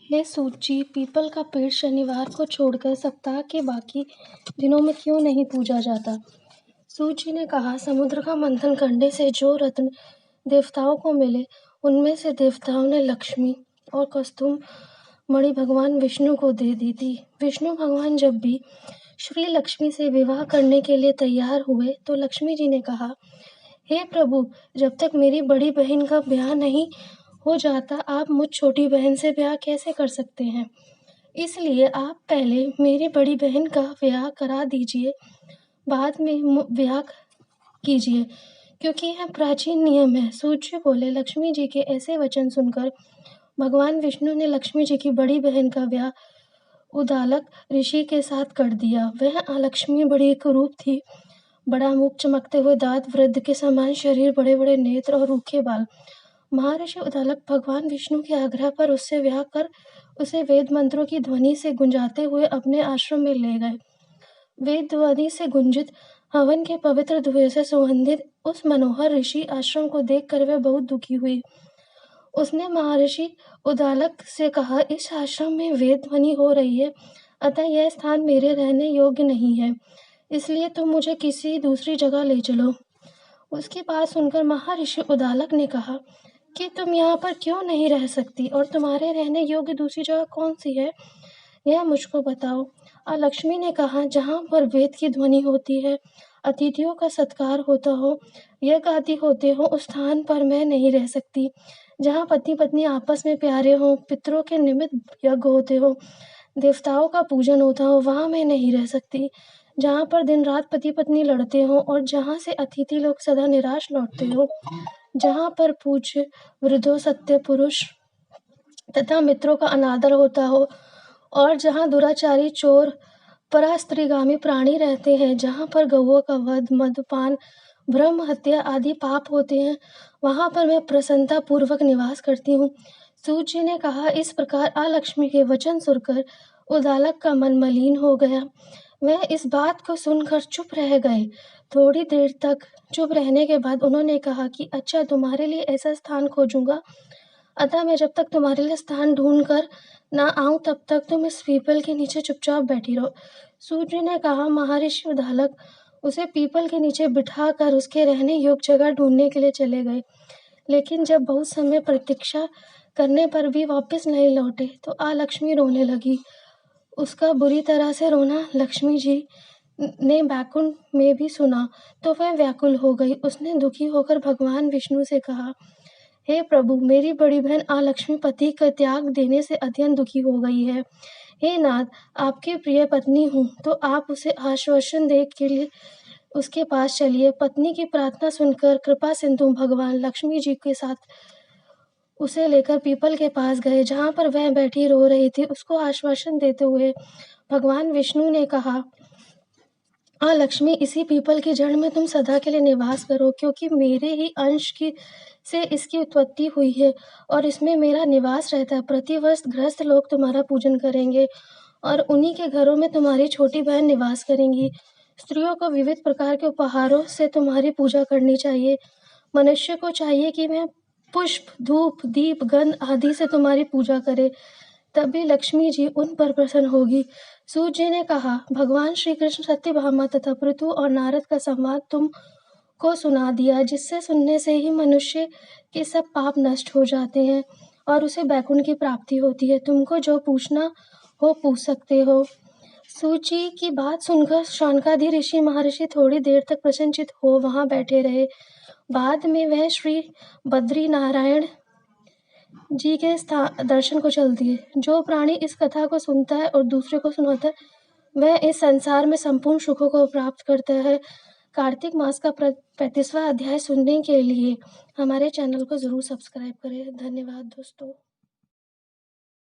हे सूची, पीपल का पेड़ शनिवार को छोड़कर सप्ताह के बाकी दिनों में क्यों नहीं पूजा जाता? सूची ने कहा, समुद्र का मंथन करने से जो रत्न देवताओं को मिले, उनमें से देवताओं ने लक्ष्मी और कौस्तुभ मणि भगवान विष्णु को दे दी थी। विष्णु भगवान जब भी श्री लक्ष्मी से विवाह करने के लिए तैयार हुए तो लक्ष्मी जी ने कहा, हे प्रभु, जब तक मेरी बड़ी बहन का ब्याह नहीं हो जाता, आप मुझ छोटी बहन से ब्याह कैसे कर सकते हैं? इसलिए आप पहले मेरी बड़ी बहन का ब्याह करा दीजिए, बाद में ब्याह कीजिए, क्योंकि यह प्राचीन नियम है। सूर्य बोले, लक्ष्मी जी के ऐसे वचन सुनकर भगवान विष्णु ने लक्ष्मी जी की बड़ी बहन का ब्याह उदालक ऋषि के साथ कर दिया। वह लक्ष्मी बड़ी कुरूप थी, बड़ा मुख, चमकते हुए दांत, वृद्ध के समान शरीर, बड़े बड़े नेत्र और रूखे बाल। महर्षि उदालक भगवान विष्णु के आग्रह पर उससे ब्याह कर उसे वेद मंत्रों की ध्वनि से गुंजाते हुए अपने आश्रम में ले गए। वेद ध्वनि से गुंजित हवन के पवित्र धुएं से सुगंधित उस मनोहर ऋषि आश्रम को देखकर वह बहुत दुखी हुई। उसने महर्षि उदालक से कहा, इस आश्रम में वेद ध्वनि हो रही है, अतः यह स्थान मेरे रहने योग्य नहीं है, इसलिए तुम मुझे किसी दूसरी जगह ले चलो। उसकी बात सुनकर महर्षि उदालक ने कहा कि तुम यहाँ पर क्यों नहीं रह सकती और तुम्हारे रहने योग्य दूसरी जगह कौन सी है, यह मुझको बताओ। लक्ष्मी ने कहा, जहाँ पर वेद की ध्वनि होती है, अतिथियों का सत्कार होता हो, यज्ञ आदि होते हो, उस स्थान पर मैं नहीं रह सकती। जहाँ पति पत्नी आपस में प्यारे हो, पितरों के निमित्त यज्ञ होते हो, देवताओं का पूजन होता हो, वहाँ मैं नहीं रह सकती। जहाँ पर दिन रात पति पत्नी लड़ते हो और जहाँ से अतिथि लोग सदा निराश लौटते हो, जहाँ पर पूज्य वृद्धों, सत्य पुरुष तथा मित्रों का अनादर होता हो और जहाँ दुराचारी, चोर, परास्त्रीगामी प्राणी रहते हैं, जहाँ पर गौओं का वध, मद्यपान, ब्रह्म हत्या आदि पाप होते हैं, वहाँ पर मैं प्रसन्नता पूर्वक निवास करती हूँ। सूर्य ने कहा, इस प्रकार लक्ष्मी के वचन सुनकर उदालक का मन मलिन हो गया। वह इस बात को सुनकर चुप रह गए। थोड़ी देर तक चुप रहने के बाद उन्होंने कहा कि अच्छा, तुम्हारे लिए ऐसा स्थान खोजूंगा, अतः मैं जब तक तुम्हारे लिए स्थान ढूंढ कर ना आऊं तब तक तुम इस पीपल के नीचे चुपचाप बैठी रहो। सूर्य ने कहा, महर्षि उदालक उसे पीपल के नीचे बिठा कर उसके रहने योग्य जगह ढूंढने के लिए चले गए, लेकिन जब बहुत समय प्रतीक्षा करने पर भी वापस नहीं लौटे तो लक्ष्मी रोने लगी। उसका बुरी तरह से रोना लक्ष्मी जी ने बैकुंठ में भी सुना तो वह व्याकुल हो गई। उसने दुखी होकर भगवान विष्णु से कहा, हे प्रभु, मेरी बड़ी बहन लक्ष्मी पति का त्याग देने से अत्यंत दुखी हो गई है। हे नाथ, आपकी प्रिय पत्नी हूँ तो आप उसे आश्वासन दे के लिए उसके पास चलिए। पत्नी की प्रार्थना सुनकर कृपा सिंधु भगवान लक्ष्मी जी के साथ उसे लेकर पीपल के पास गए, जहाँ पर वह बैठी रो रही थी। उसको आश्वासन देते हुए भगवान विष्णु ने कहा, लक्ष्मी, इसी पीपल की जड़ में तुम सदा के लिए निवास करो, क्योंकि मेरे ही अंश की से इसकी उत्पत्ति हुई है और इसमें मेरा निवास रहता है। प्रतिवर्ष गृहस्थ लोग तुम्हारा पूजन करेंगे और उन्हीं के घरों में तुम्हारी छोटी बहन निवास करेंगी। स्त्रियों को विविध प्रकार के उपहारों से तुम्हारी पूजा करनी चाहिए। मनुष्य को चाहिए कि वह पुष्प, धूप, दीप, गंध आदि से तुम्हारी पूजा करे, तभी लक्ष्मी जी उन पर प्रसन्न होगी। सूर्य ने कहा, भगवान श्री कृष्ण सत्यभामा तथा पृथु और नारद का संवाद तुम को सुना दिया, जिससे सुनने से ही मनुष्य के सब पाप नष्ट हो जाते हैं और उसे बैकुंठ की प्राप्ति होती है। तुमको जो पूछना हो पूछ सकते हो। सूची की बात सुनकर शौनकादि ऋषि महर्षि थोड़ी देर तक प्रसन्नचित्त हो वहां बैठे रहे। बाद में वह श्री बद्री नारायण जी के दर्शन को चलती है। जो प्राणी इस कथा को सुनता है और दूसरे को सुनाता है, वह इस संसार में संपूर्ण सुखों को प्राप्त करता है। कार्तिक मास का 35वां अध्याय सुनने के लिए हमारे चैनल को जरूर सब्सक्राइब करें। धन्यवाद दोस्तों।